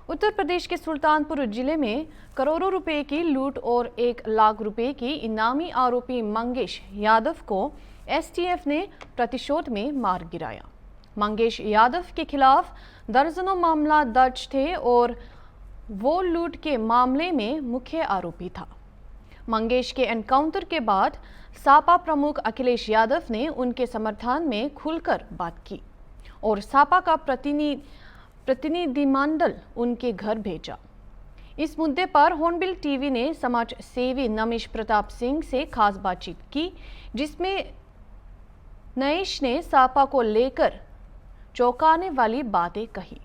उत्तर प्रदेश के सुल्तानपुर जिले में करोड़ों रुपए की लूट और 1 लाख रुपए की इनामी आरोपी मंगेश यादव को एसटीएफ ने प्रतिशोध में मार गिराया। मंगेश यादव के खिलाफ दर्जनों मामला दर्ज थे और वो लूट के मामले में मुख्य आरोपी था। मंगेश के एनकाउंटर के बाद सापा प्रमुख अखिलेश यादव ने उनके समर्थन में खुलकर बात की और सापा का प्रतिनिधिमंडल उनके घर भेजा। इस मुद्दे पर हॉर्नबिल टीवी ने समाज सेवी नमिश प्रताप सिंह से खास बातचीत की, जिसमें नयेश ने सापा को लेकर चौंकाने वाली बातें कही।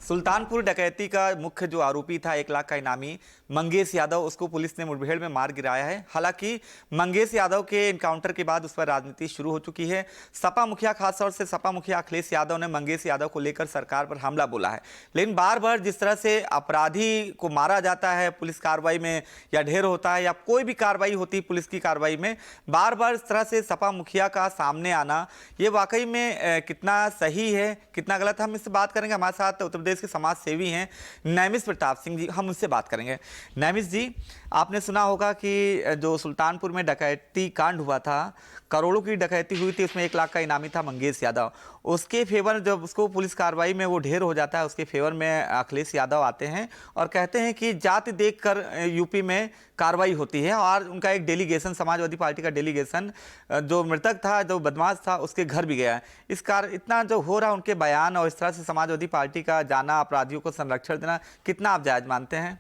सुल्तानपुर डकैती का मुख्य जो आरोपी था 1 लाख का इनामी मंगेश यादव, उसको पुलिस ने मुठभेड़ में मार गिराया है। हालांकि मंगेश यादव के एनकाउंटर के बाद उस पर राजनीति शुरू हो चुकी है। सपा मुखिया, खासतौर से सपा मुखिया अखिलेश यादव ने मंगेश यादव को लेकर सरकार पर हमला बोला है। लेकिन बार बार जिस तरह से अपराधी को मारा जाता है पुलिस कार्रवाई में, या ढेर होता है या कोई भी कार्रवाई होती है पुलिस की कार्रवाई में, बार बार इस तरह से सपा मुखिया का सामने आना, ये वाकई में कितना सही है, कितना गलत है, हम इससे बात करेंगे। हमारे साथ उत्तर प्रदेश के समाज सेवी हैं नमिश प्रताप सिंह जी, हम उनसे बात करेंगे। नमिश जी, आपने सुना होगा कि जो सुल्तानपुर में डकैती कांड हुआ था, करोड़ों की डकैती हुई थी, उसमें 1 लाख का इनामी था मंगेश यादव। उसके फेवर, जब उसको पुलिस कार्रवाई में वो ढेर हो जाता है, उसके फेवर में अखिलेश यादव आते हैं और कहते हैं कि जाति देखकर यूपी में कार्रवाई होती है। और उनका एक डेलीगेशन, समाजवादी पार्टी का डेलीगेशन, जो मृतक था, जो बदमाश था, उसके घर भी गया। इस कार इतना जो हो रहा उनके बयान और इस तरह से समाजवादी पार्टी का जाना, अपराधियों को संरक्षण देना, कितना आप जायज मानते हैं?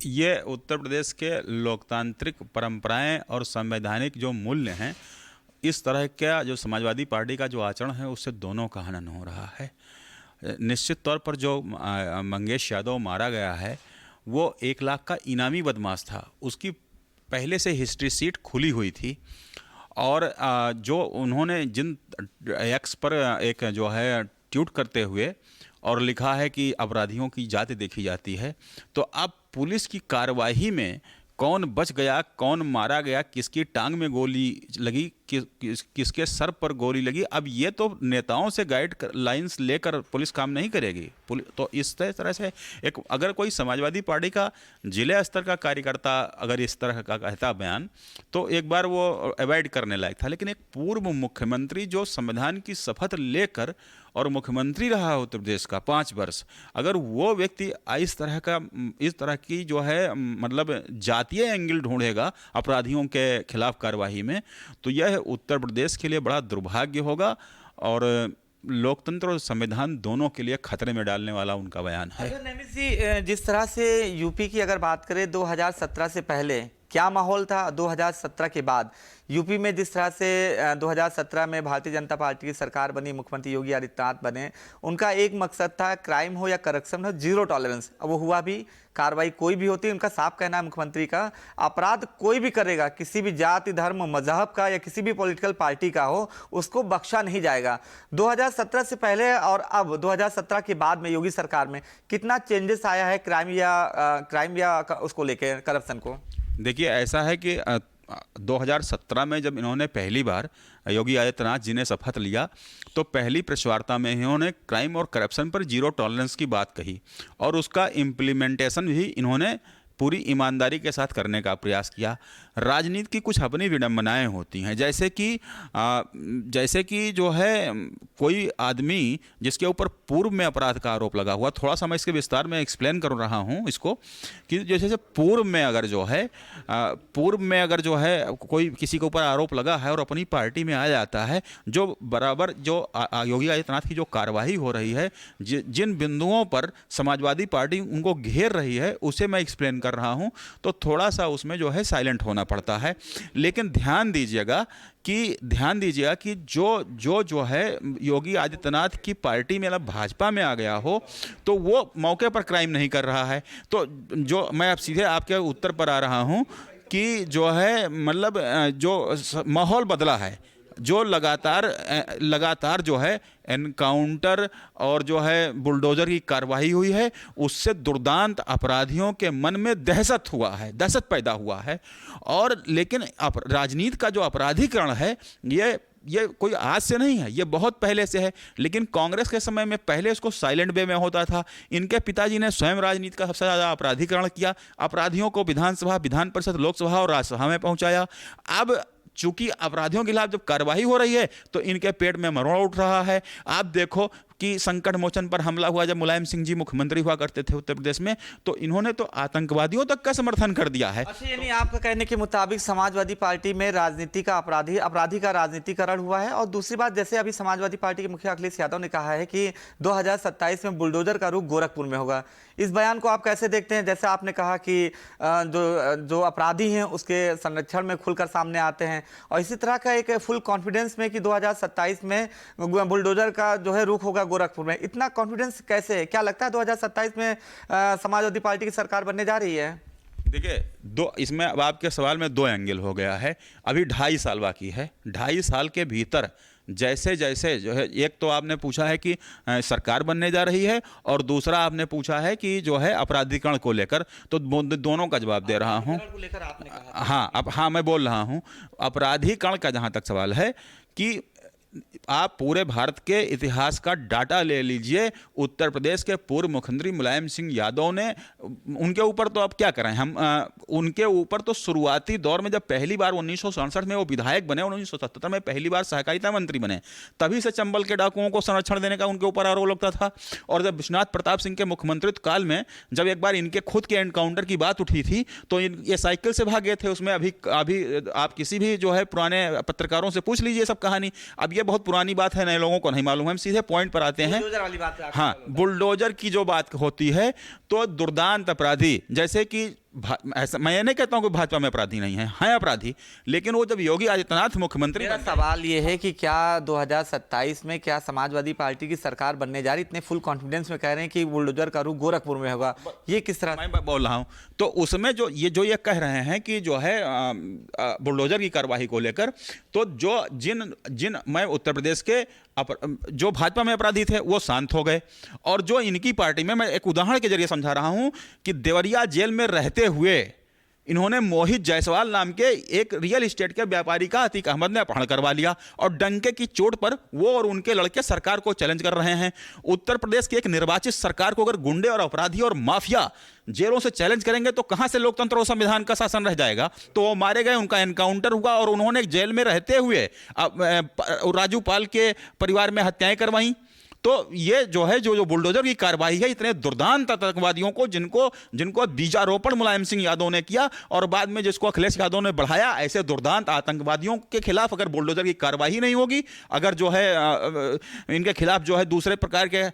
ये उत्तर प्रदेश के लोकतांत्रिक परंपराएं और संवैधानिक जो मूल्य हैं, इस तरह का जो समाजवादी पार्टी का जो आचरण है, उससे दोनों का हनन हो रहा है। निश्चित तौर पर जो मंगेश यादव मारा गया है, वो 1 लाख का इनामी बदमाश था। उसकी पहले से हिस्ट्री सीट खुली हुई थी और जो उन्होंने जिन एक्स पर एक जो है ट्वीट करते हुए और लिखा है कि अपराधियों की जाति देखी जाती है, तो अब पुलिस की कार्रवाई में कौन बच गया, कौन मारा गया, किसकी टांग में गोली लगी, किसके सर पर गोली लगी, अब ये तो नेताओं से गाइड लाइंस लेकर पुलिस काम नहीं करेगी। तो इस तरह से एक, अगर कोई समाजवादी पार्टी का जिले स्तर का कार्यकर्ता अगर इस तरह का कहता बयान, तो एक बार वो अवॉइड करने लायक था। लेकिन एक पूर्व मुख्यमंत्री जो संविधान की शपथ लेकर और मुख्यमंत्री रहा उत्तर प्रदेश का 5 वर्ष, अगर वो व्यक्ति इस तरह की जो है मतलब जातीय एंगल ढूंढेगा अपराधियों के खिलाफ कार्रवाई में, तो यह उत्तर प्रदेश के लिए बड़ा दुर्भाग्य होगा और लोकतंत्र और संविधान दोनों के लिए खतरे में डालने वाला उनका बयान है। नमिश जी, जिस तरह से यूपी की अगर बात करें 2017 से पहले क्या माहौल था, 2017 के बाद यूपी में जिस तरह से 2017 में भारतीय जनता पार्टी की सरकार बनी, मुख्यमंत्री योगी आदित्यनाथ बने, उनका एक मकसद था क्राइम हो या करप्शन हो, जीरो टॉलरेंस। अब वो हुआ भी, कार्रवाई कोई भी होती है, उनका साफ कहना है मुख्यमंत्री का, अपराध कोई भी करेगा, किसी भी जाति, धर्म, मजहब का या किसी भी पॉलिटिकल पार्टी का हो, उसको बख्शा नहीं जाएगा। 2017 से पहले और अब 2017 के बाद में योगी सरकार में कितना चेंजेस आया है क्राइम या उसको लेकर, करप्शन को? देखिए, ऐसा है कि 2017 में जब इन्होंने पहली बार योगी आदित्यनाथ जी ने शपथ लिया, तो पहली प्रेस वार्ता में इन्होंने क्राइम और करप्शन पर जीरो टॉलरेंस की बात कही और उसका इम्प्लीमेंटेशन भी इन्होंने पूरी ईमानदारी के साथ करने का प्रयास किया। राजनीति की कुछ अपनी विडंबनाएं होती हैं, जैसे कि जो है कोई आदमी जिसके ऊपर पूर्व में अपराध का आरोप लगा हुआ, थोड़ा सा मैं इसके विस्तार में एक्सप्लेन कर रहा हूं इसको, कि जैसे पूर्व में अगर जो है कोई किसी के ऊपर आरोप लगा है और अपनी पार्टी में आ जाता है, जो बराबर जो योगी आदित्यनाथ की जो कार्रवाई हो रही है, जिन बिंदुओं पर समाजवादी पार्टी उनको घेर रही है, उसे मैं एक्सप्लेन कर रहा हूं, तो थोड़ा सा उसमें जो है साइलेंट होना पड़ता है। लेकिन ध्यान दीजिएगा कि जो है योगी आदित्यनाथ की पार्टी में, मतलब भाजपा में आ गया हो, तो वो मौके पर क्राइम नहीं कर रहा है। तो जो मैं अब सीधे आपके उत्तर पर आ रहा हूं कि जो है मतलब जो माहौल बदला है, जो लगातार जो है एनकाउंटर और जो है बुलडोजर की कार्रवाई हुई है, उससे दुर्दांत अपराधियों के मन में दहशत पैदा हुआ है। और लेकिन राजनीति का जो अपराधीकरण है, ये ये कोई आज से नहीं है, ये बहुत पहले से है। लेकिन कांग्रेस के समय में पहले इसको साइलेंट वे में होता था। इनके पिताजी ने स्वयं राजनीति का सबसे ज़्यादा अपराधीकरण किया, अपराधियों को विधानसभा, विधान परिषद, लोकसभा और राज्यसभा में पहुंचाया। अब चूंकि अपराधियों के खिलाफ जब कार्रवाई हो रही है तो इनके पेट में मरोड़ उठ रहा है। आप देखो कि संकट मोचन पर हमला हुआ, जब मुलायम सिंह जी मुख्यमंत्री हुआ करते थे उत्तर प्रदेश में, तो इन्होंने तो आतंकवादियों तक का समर्थन कर दिया है। अच्छा, यानी आपका कहने के मुताबिक समाजवादी पार्टी में राजनीति का अपराधी का राजनीतिकरण हुआ है। और दूसरी बात, जैसे अभी समाजवादी पार्टी के मुखिया अखिलेश यादव ने कहा है कि 2027 में बुलडोजर का रुख गोरखपुर में होगा, इस बयान को आप कैसे देखते हैं? जैसे आपने कहा कि जो अपराधी हैं उसके संरक्षण में खुलकर सामने आते हैं, और इसी तरह का एक फुल कॉन्फिडेंस में कि 2027 में बुलडोजर का जो है रुख होगा गोरखपुर में, इतना कॉन्फिडेंस कैसे है? क्या लगता है 2027 में समाजवादी पार्टी की सरकार बनने जा रही है? देखिए, इसमें अब आपके सवाल में 2 एंगल हो गया है। अभी 2.5 साल बाकी है। 2.5 साल के भीतर जैसे जैसे जो है, एक तो आपने पूछा है कि सरकार बनने जा रही है, और दूसरा आपने पूछा है कि जो है अपराधीकरण को लेकर, तो दोनों का जवाब दे रहा हूं। हाँ, अब हाँ मैं बोल रहा हूं। अपराधीकरण का जहां तक सवाल है कि आप पूरे भारत के इतिहास का डाटा ले लीजिए। उत्तर प्रदेश के पूर्व मुख्यमंत्री मुलायम सिंह यादव ने, उनके ऊपर तो अब क्या करें हम, उनके ऊपर तो शुरुआती दौर में जब पहली बार 1967 में वो विधायक बने, 1977 में पहली बार सहकारिता मंत्री बने, तभी से चंबल के डाकुओं को संरक्षण देने का उनके ऊपर आरोप लगता था। और जब विश्वनाथ प्रताप सिंह के मुख्यमंत्रित्व काल में जब एक बार इनके खुद के एनकाउंटर की बात उठी थी, तो ये साइकिल से भागे थे। उसमें अभी आप किसी भी जो है पुराने पत्रकारों से पूछ लीजिए सब कहानी। अब ये बहुत पुरानी बात है, नए लोगों को नहीं मालूम है। हम सीधे पॉइंट पर आते हैं। बुलडोजर वाली बात है। हाँ, बुलडोजर की जो बात होती है, तो दुर्दांत अपराधी, जैसे कि ऐसा मैं ये नहीं कहता हूं कि भाजपा में अपराधी नहीं है अपराधी, लेकिन वो जब योगी आदित्यनाथ मुख्यमंत्री, मेरा सवाल ये है कि क्या 2027 में क्या समाजवादी पार्टी की सरकार बनने जा रही? इतने फुल कॉन्फिडेंस में कह रहे हैं कि बुलडोजर का रुख गोरखपुर में होगा, ये किस तरह? मैं बोल रहा हूं, तो उसमें जो ये कह रहे हैं कि जो है बुलडोजर की कार्रवाई को लेकर, तो जो जिन मैं उत्तर प्रदेश के जो भाजपा में अपराधी थे वो शांत हो गए, और जो इनकी पार्टी में, मैं एक उदाहरण के जरिए समझा रहा हूं कि देवरिया जेल में रहते हुए इन्होंने मोहित जायसवाल नाम के एक रियल एस्टेट के व्यापारी का अतीक अहमद ने अपहरण करवा लिया, और डंके की चोट पर वो और उनके लड़के सरकार को चैलेंज कर रहे हैं। उत्तर प्रदेश की एक निर्वाचित सरकार को अगर गुंडे और अपराधी और माफिया जेलों से चैलेंज करेंगे तो कहां से लोकतंत्र और संविधान का शासन रह जाएगा? तो वो मारे गए, उनका एनकाउंटर हुआ, और उन्होंने जेल में रहते हुए राजू पाल के परिवार में हत्याएं करवाई। तो ये जो है जो बुलडोजर की कार्रवाई है, इतने दुर्दांत आतंकवादियों को जिनको बीजारोपण मुलायम सिंह यादव ने किया और बाद में जिसको अखिलेश यादव ने बढ़ाया, ऐसे दुर्दांत आतंकवादियों के खिलाफ अगर बुलडोजर की कार्रवाई नहीं होगी, अगर जो है इनके खिलाफ जो है दूसरे प्रकार के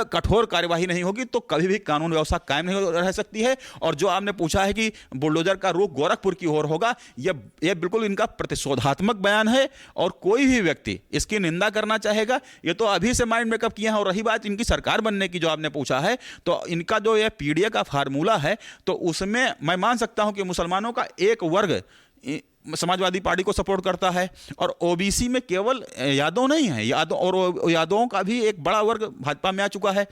कठोर कार्यवाही नहीं होगी, तो कभी भी कानून व्यवस्था कायम नहीं रह सकती है। और जो आपने पूछा है कि बुलडोजर का रुख गोरखपुर की ओर होगा, यह बिल्कुल इनका प्रतिशोधात्मक बयान है, और कोई भी व्यक्ति इसकी निंदा करना चाहेगा, ये तो अभी से मेकअप किए हैं। और रही बात इनकी सरकार बनने की, जो आपने पूछा है, तो इनका जो ये पीडीए का फार्मूला है, तो उसमें मैं मान सकता हूं कि मुसलमानों का एक वर्ग समाजवादी पार्टी को सपोर्ट करता है, और ओबीसी में केवल यादव नहीं है, यादवों का भी एक बड़ा वर्ग भाजपा में आ चुका है।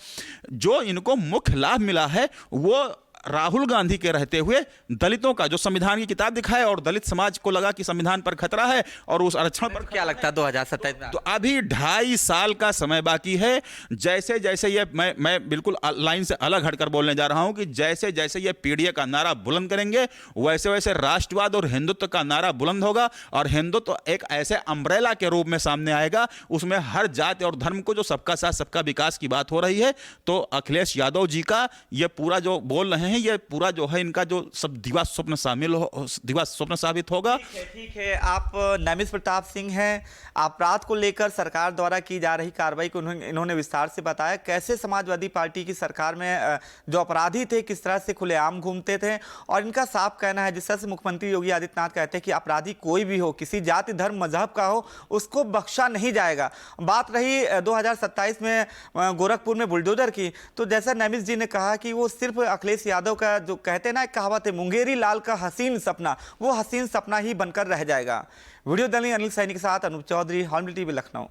जो इनको मुख्य लाभ मिला है वो राहुल गांधी के रहते हुए दलितों का, जो संविधान की किताब दिखाए और दलित समाज को लगा कि संविधान पर खतरा है और उस आरक्षण पर क्या लगता है 2027 में? तो अभी 2.5 साल का समय बाकी है। जैसे जैसे ये मैं बिल्कुल लाइन से अलग हटकर बोलने जा रहा हूं कि जैसे जैसे ये पीडीए का नारा बुलंद करेंगे, वैसे वैसे राष्ट्रवाद और हिंदुत्व का नारा बुलंद होगा, और हिंदुत्व एक ऐसे अम्ब्रेला के रूप में सामने आएगा, उसमें हर जाति और धर्म को, जो सबका साथ सबका विकास की बात हो रही है, तो अखिलेश यादव जी का ये पूरा जो बोल रहे हैं, ये पूरा जो है इनका जो सब दिवा स्वप्न साबित होगा। ठीक है। आप नैमिष प्रताप सिंह हैं, अपराध को लेकर सरकार द्वारा की जा रही कार्रवाई को इन्होंने विस्तार से बताया, कैसे समाजवादी पार्टी की सरकार में जो अपराधी थे किस तरह से खुलेआम घूमते थे, और इनका साफ कहना है, जिस तरह से मुख्यमंत्री योगी आदित्यनाथ कहते हैं कि अपराधी कोई भी हो, किसी जाति धर्म मजहब का हो, उसको बख्शा नहीं जाएगा। बात रही 2027 में गोरखपुर में बुलडोजर की, तो जैसा नैमिष जी ने कहा कि वो सिर्फ अखिलेश यादव का, जो कहते हैं ना, एक कहावत है, मुंगेरी लाल का हसीन सपना, वो हसीन सपना ही बनकर रह जाएगा। वीडियो जर्नलिस्ट अनिल सैनी के साथ अनूप चौधरी, हॉर्न टीवी, लखनऊ।